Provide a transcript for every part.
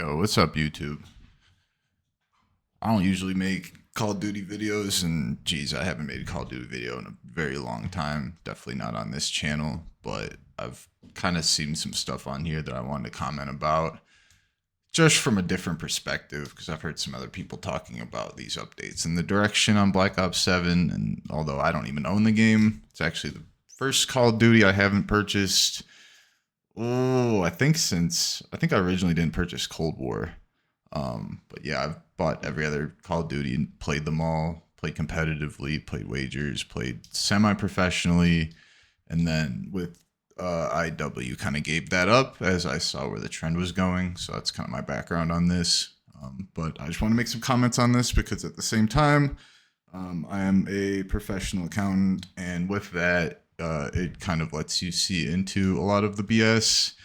Yo, what's up, YouTube? I don't usually make Call of Duty videos, and geez, I haven't made a Call of Duty video in a very long time. Definitely not on this channel, but I've kind of seen some stuff on here that I wanted to comment about just from a different perspective because I've heard some other people talking about these updates and the direction on Black Ops 7. And although I don't even own the game, it's actually the first Call of Duty I haven't purchased. Oh, I think I originally didn't purchase Cold War. But yeah, I've bought every other Call of Duty and played them all, played competitively, played wagers, played semi-professionally, and then with IW kind of gave that up as I saw where the trend was going. So that's kind of my background on this. But I just want to make some comments on this because at the same time, I am a professional accountant, and with that, it kind of lets you see into a lot of the BS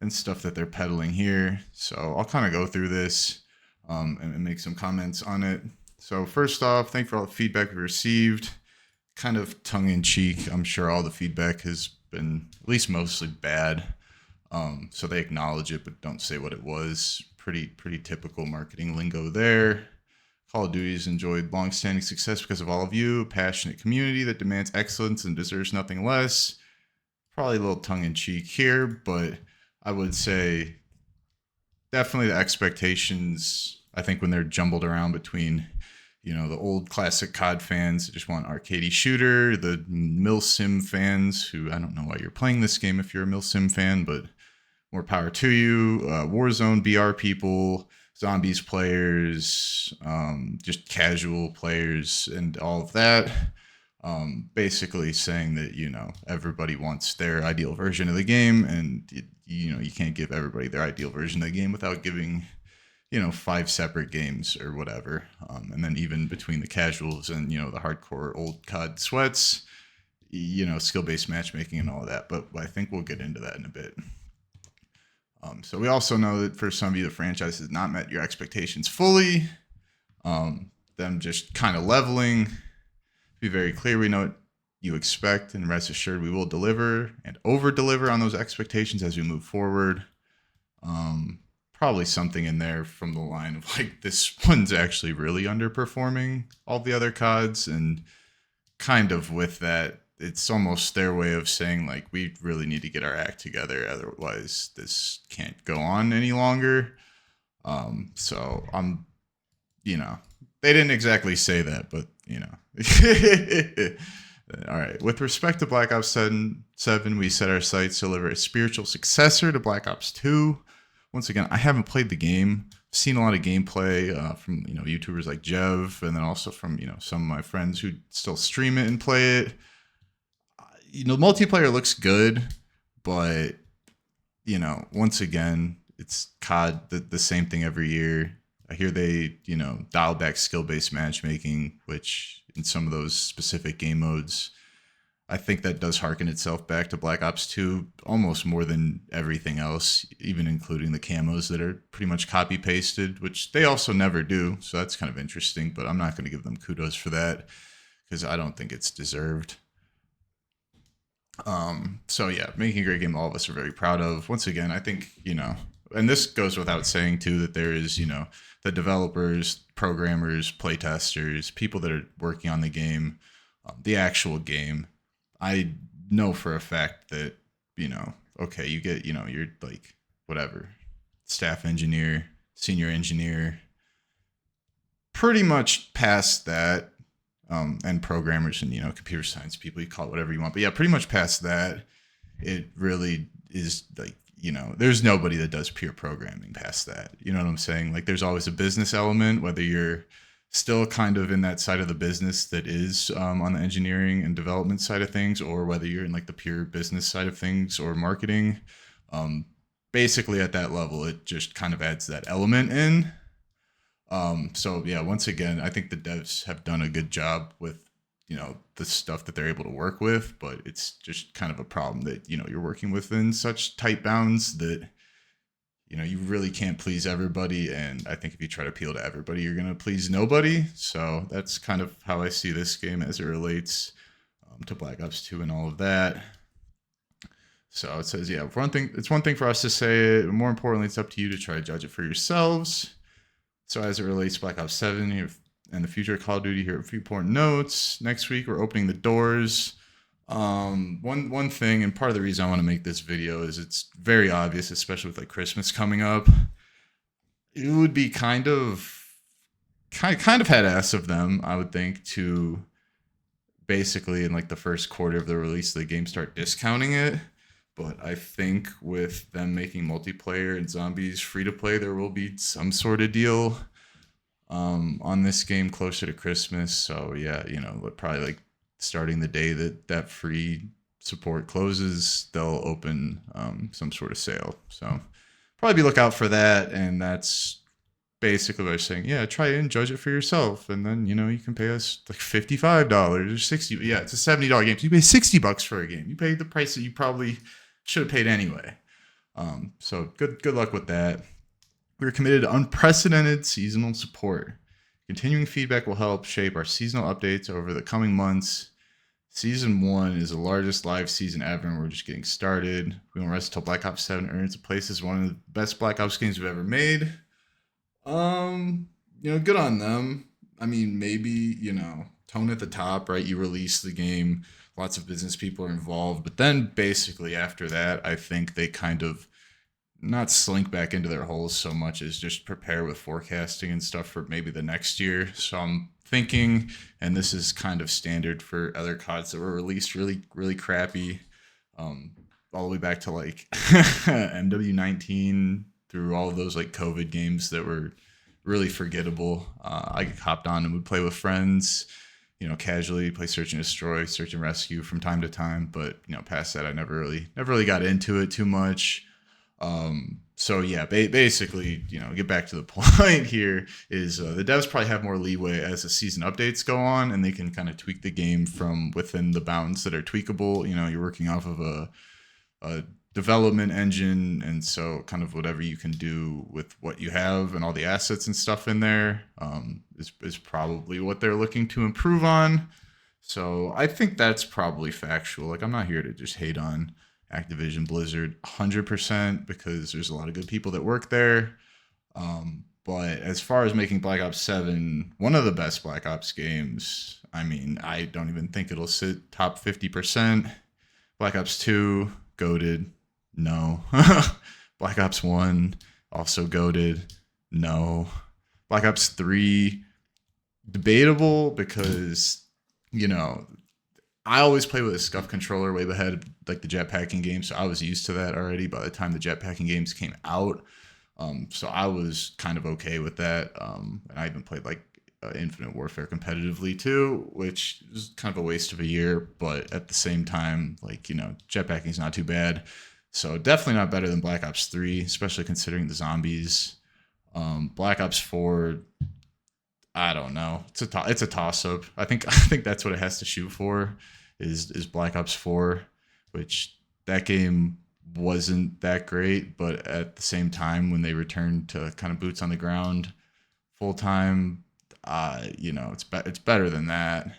and stuff that they're peddling here. So I'll kind of go through this and make some comments on it. So first off, thank you for all the feedback we received. Kind of tongue in cheek. I'm sure all the feedback has been at least mostly bad. So they acknowledge it, but don't say what it was. Pretty typical marketing lingo there. Call of Duty has enjoyed long-standing success because of all of you, a passionate community that demands excellence and deserves nothing less. Probably a little tongue-in-cheek here, but I would say definitely the expectations, I think when they're jumbled around between, the old classic CoD fans that just want arcadey shooter, the milsim fans who, I don't know why you're playing this game if you're a milsim fan, but more power to you, Warzone BR people, zombies players, just casual players and all of that. Basically saying that, everybody wants their ideal version of the game, and you can't give everybody their ideal version of the game without giving, 5 separate games or whatever. And then even between the casuals and, the hardcore old COD sweats, skill-based matchmaking and all of that. But I think we'll get into that in a bit. So we also know that for some of you, the franchise has not met your expectations fully. Them just kind of leveling. Be very clear, we know what you expect, and rest assured we will deliver and over-deliver on those expectations as we move forward. Probably something in there from the line of like, this one's actually really underperforming all the other CODs, and kind of with that, it's almost their way of saying, like, we really need to get our act together, otherwise this can't go on any longer. So I'm, they didn't exactly say that, but, All right. With respect to Black Ops 7, we set our sights to deliver a spiritual successor to Black Ops 2. Once again, I haven't played the game. I've seen a lot of gameplay from, YouTubers like Jev, and then also from, some of my friends who still stream it and play it. Multiplayer looks good, but, once again, it's COD, the same thing every year. I hear they, dial back skill-based matchmaking, which in some of those specific game modes, I think that does harken itself back to Black Ops 2 almost more than everything else, even including the camos that are pretty much copy-pasted, which they also never do. So that's kind of interesting, but I'm not going to give them kudos for that because I don't think it's deserved. So yeah, making a great game all of us are very proud of. Once again, I think, and this goes without saying too, that there is, the developers, programmers, playtesters, people that are working on the game, the actual game. I know for a fact that, okay, you get, you're like, whatever, staff engineer, senior engineer, pretty much past that, and programmers and, computer science people, you call it whatever you want. But yeah, pretty much past that, it really is like, there's nobody that does pure programming past that. You know what I'm saying? Like, there's always a business element, whether you're still kind of in that side of the business that is on the engineering and development side of things, or whether you're in like the pure business side of things or marketing. Basically at that level, it just kind of adds that element in. So yeah, once again, I think the devs have done a good job with, the stuff that they're able to work with, but it's just kind of a problem that, you're working within such tight bounds that, you really can't please everybody. And I think if you try to appeal to everybody, you're going to please nobody. So that's kind of how I see this game as it relates to Black Ops 2 and all of that. So it says, yeah, for one thing, it's one thing for us to say it. More importantly, it's up to you to try to judge it for yourselves. So as it relates to Black Ops 7 and the future of Call of Duty, here are a few important notes. Next week, we're opening the doors. One thing, and part of the reason I want to make this video is it's very obvious, especially with like Christmas coming up. It would be kind of head ass of them, I would think, to basically in like the first quarter of the release of the game start discounting it. But I think with them making multiplayer and zombies free to play, there will be some sort of deal on this game closer to Christmas. So yeah, probably like starting the day that free support closes, they'll open some sort of sale. So probably be look out for that. And that's basically what I was saying. Yeah, try and judge it for yourself, and then you can pay us like $55 or $60. Yeah, it's a $70 game. So you pay $60 for a game. You pay the price that you probably should have paid anyway. So good luck with that. We're committed to unprecedented seasonal support. Continuing feedback will help shape our seasonal updates over the coming months. Season 1 is the largest live season ever, and we're just getting started. We won't rest until Black Ops 7 earns a place as one of the best Black Ops games we've ever made. Good on them. I mean, maybe, tone at the top, right? You release the game, lots of business people are involved, but then basically after that, I think they kind of not slink back into their holes so much as just prepare with forecasting and stuff for maybe the next year. So I'm thinking, and this is kind of standard for other CODs that were released really, really crappy, all the way back to like MW19 through all of those like COVID games that were really forgettable. I hopped on and would play with friends, casually play Search and Destroy, Search and Rescue from time to time. But past that, I never really got into it too much. So yeah, basically, get back to the point here is the devs probably have more leeway as the season updates go on, and they can kind of tweak the game from within the bounds that are tweakable. You're working off of a development engine, and so kind of whatever you can do with what you have and all the assets and stuff in there is probably what they're looking to improve on. So I think that's probably factual. Like, I'm not here to just hate on Activision Blizzard 100% because there's a lot of good people that work there. But as far as making Black Ops 7 one of the best Black Ops games, I mean, I don't even think it'll sit top 50%. Black Ops 2, goated. No. Black Ops 1, also goated. No. Black Ops 3, debatable because, I always play with a scuff controller way ahead of like the jetpacking game, so I was used to that already by the time the jetpacking games came out. So I was kind of okay with that. And I even played like Infinite Warfare competitively too, which is kind of a waste of a year, but at the same time, like, jetpacking is not too bad. So definitely not better than Black Ops 3, especially considering the zombies. Black Ops 4, I don't know. It's a toss up. I think that's what it has to shoot for is Black Ops 4, which that game wasn't that great, but at the same time when they returned to kind of boots on the ground full time, it's better than that.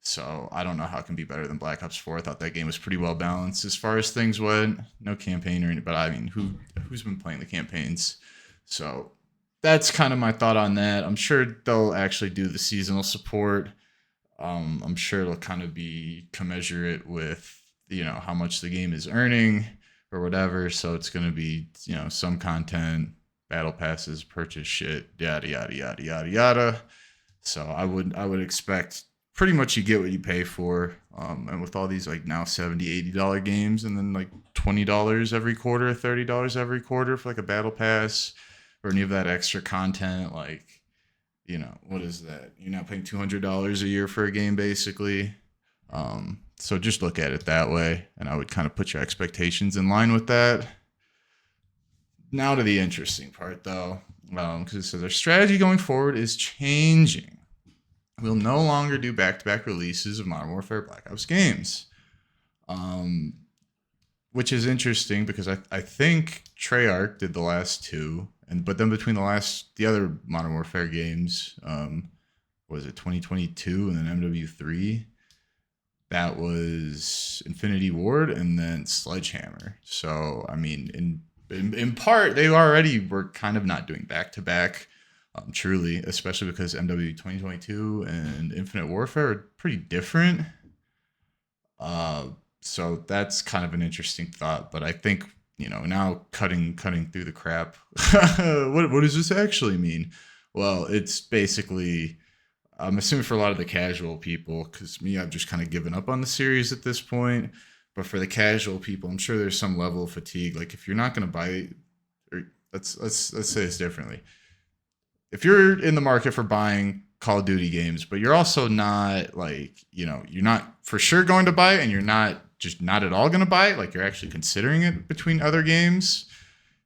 So I don't know how it can be better than Black Ops 4. I thought that game was pretty well balanced as far as things went. No campaign or anything, but I mean, who's been playing the campaigns? So that's kind of my thought on that. I'm sure they'll actually do the seasonal support. I'm sure it'll kind of be commensurate with, how much the game is earning or whatever. So it's going to be, some content, battle passes, purchase shit, yada, yada, yada, yada, yada. So I would expect pretty much you get what you pay for. And with all these like now $70, $80 games and then like $20 every quarter, $30 every quarter for like a battle pass or any of that extra content, like, what is that? You're now paying $200 a year for a game basically. So just look at it that way. And I would kind of put your expectations in line with that. Now to the interesting part though, because it says our strategy going forward is changing. We'll no longer do back-to-back releases of Modern Warfare Black Ops games. Which is interesting because I think Treyarch did the last two, but then between the other Modern Warfare games, was it 2022 and then MW3? That was Infinity Ward and then Sledgehammer. So I mean, in part, they already were kind of not doing back to back. Truly, especially because MW 2022 and Infinite Warfare are pretty different. Uh, so that's kind of an interesting thought. But I think now cutting through the crap. What does this actually mean? Well, it's basically I'm assuming for a lot of the casual people, because me, I've just kind of given up on the series at this point. But for the casual people, I'm sure there's some level of fatigue. Like if you're not going to buy, or let's say this differently. If you're in the market for buying Call of Duty games, but you're also not like you're not for sure going to buy it, and you're not just not at all going to buy it. Like you're actually considering it between other games.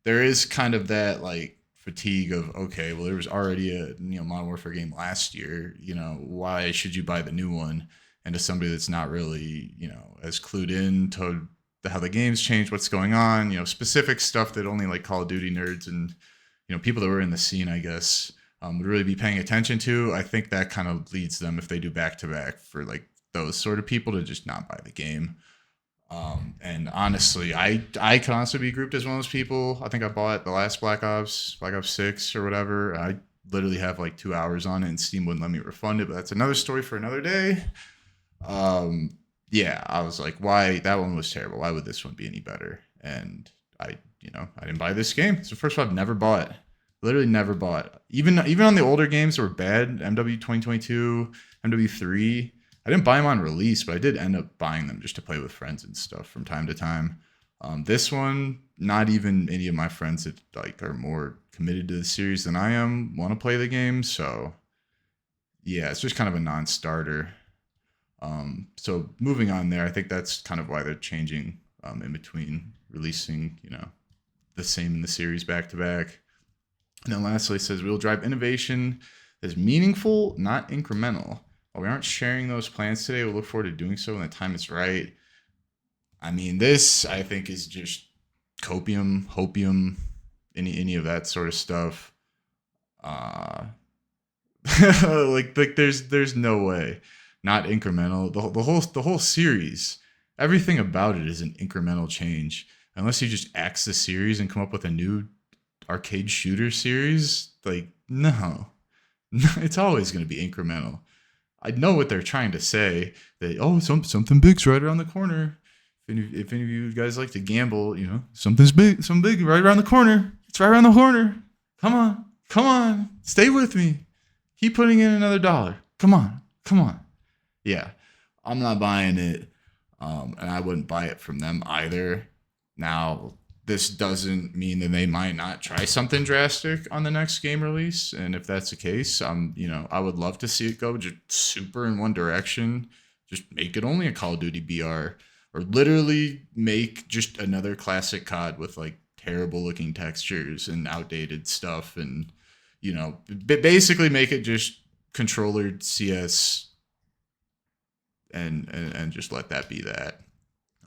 There is kind of that like fatigue of okay, well there was already a Modern Warfare game last year. Why should you buy the new one? And to somebody that's not really as clued in to how the games change, what's going on, specific stuff that only like Call of Duty nerds and people that were in the scene, I guess, would really be paying attention to. I think that kind of leads them if they do back to back for like those sort of people to just not buy the game. And honestly, I can also be grouped as one of those people. I think I bought the last Black Ops 6 or whatever. I literally have like 2 hours on it, and Steam wouldn't let me refund it. But that's another story for another day. Um, yeah, I was like, why that one was terrible? Why would this one be any better? And I didn't buy this game. It's the first one I've never bought. Literally never bought. Even on the older games that were bad, MW 2022, MW3. I didn't buy them on release, but I did end up buying them just to play with friends and stuff from time to time. This one, not even any of my friends that like are more committed to the series than I am want to play the game. So yeah, it's just kind of a non-starter. So moving on there, I think that's kind of why they're changing in between releasing, the same in the series back to back. And then lastly, it says we'll drive innovation that is meaningful, not incremental. While we aren't sharing those plans today, we'll look forward to doing so when the time is right. I mean, this I think is just copium, hopium, any of that sort of stuff. Uh, like there's no way, not incremental. The whole series, everything about it is an incremental change. Unless you just axe the series and come up with a new arcade shooter series, like no, it's always going to be incremental. I know what they're trying to say. That something big's right around the corner. If any of you guys like to gamble, something big right around the corner. It's right around the corner. Come on, stay with me. Keep putting in another dollar. Come on. Yeah, I'm not buying it, and I wouldn't buy it from them either. Now, this doesn't mean that they might not try something drastic on the next game release. And if that's the case, I would love to see it go just super in one direction. Just make it only a Call of Duty BR, or literally make just another classic COD with like terrible looking textures and outdated stuff, and basically make it just controller CS, and just let that be that.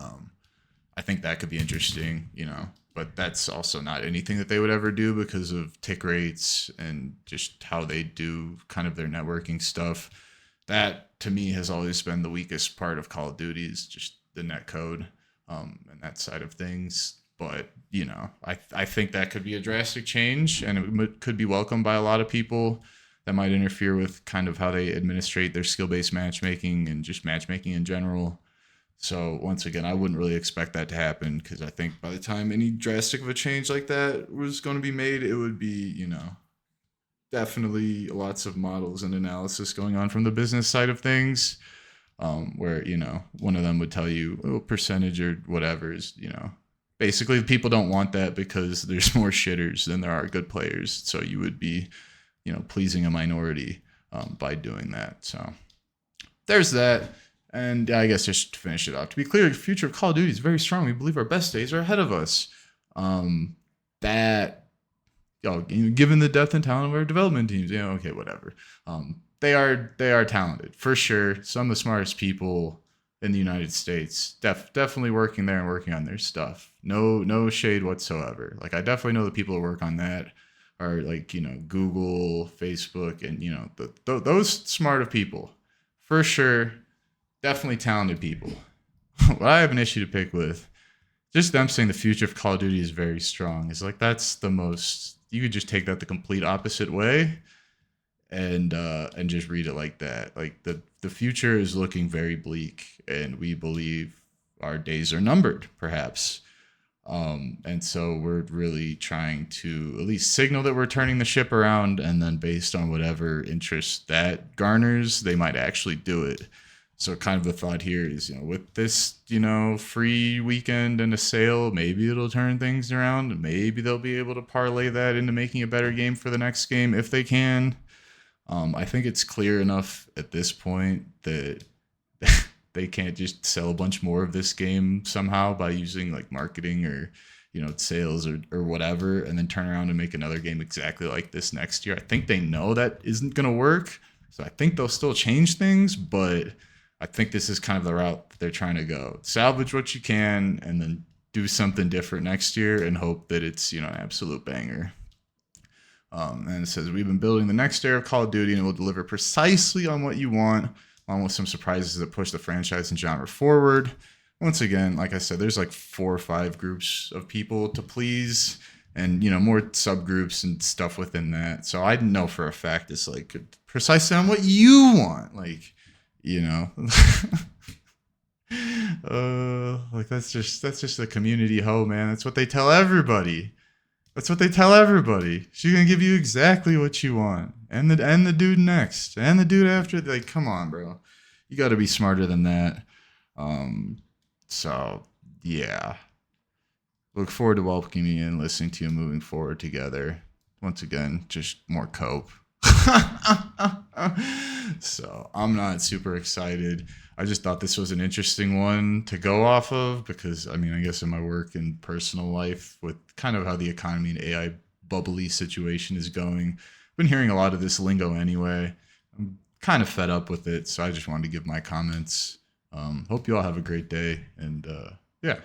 Um, I think that could be interesting, but that's also not anything that they would ever do because of tick rates and just how they do kind of their networking stuff. That to me has always been the weakest part of Call of Duty is just the net code, and that side of things. But I think that could be a drastic change, and it could be welcomed by a lot of people. That might interfere with kind of how they administrate their skill-based matchmaking and just matchmaking in general. So once again, I wouldn't really expect that to happen because I think by the time any drastic of a change like that was going to be made, it would be, definitely lots of models and analysis going on from the business side of things, where, one of them would tell you, oh, percentage or whatever is, basically people don't want that because there's more shitters than there are good players. So you would be, pleasing a minority by doing that. So there's that. And I guess just to finish it off, to be clear, the future of Call of Duty is very strong. We believe our best days are ahead of us. That, given the depth and talent of our development teams, okay, whatever. They are talented for sure. Some of the smartest people in the United States, definitely working there and working on their stuff. No shade whatsoever. Like I definitely know the people who work on that are like Google, Facebook, and those smarter people for sure. definitely talented people. What I have an issue to pick with, just them saying the future of Call of Duty is very strong, is like that's the most. You could just take that the complete opposite way, and just read it like that. Like the future is looking very bleak, and we believe our days are numbered, perhaps. And so we're really trying to at least signal that we're turning the ship around, and then based on whatever interest that garners, they might actually do it. So kind of the thought here is, with this, free weekend and a sale, maybe it'll turn things around. Maybe they'll be able to parlay that into making a better game for the next game if they can. I think it's clear enough at this point that they can't just sell a bunch more of this game somehow by using like marketing or sales or whatever, and then turn around and make another game exactly like this next year. I think they know that isn't going to work, so I think they'll still change things, but I think this is kind of the route that they're trying to go. Salvage what you can and then do something different next year and hope that it's an absolute banger. And it says, we've been building the next era of Call of Duty, and it will deliver precisely on what you want, along with some surprises that push the franchise and genre forward. Once again, like I said, there's like 4 or 5 groups of people to please, and more subgroups and stuff within that. So I know for a fact it's like precisely on what you want, like like that's just the community hoe, man. That's what they tell everybody. She's gonna give you exactly what you want, and the dude next, and the dude after. Like, come on, bro, you got to be smarter than that. So yeah, look forward to welcoming you and listening to you moving forward together. Once again, just more cope. So I'm not super excited. I just thought this was an interesting one to go off of because, I guess in my work and personal life, with kind of how the economy and AI bubbly situation is going, I've been hearing a lot of this lingo anyway. I'm kind of fed up with it, so I just wanted to give my comments. Hope you all have a great day, and yeah.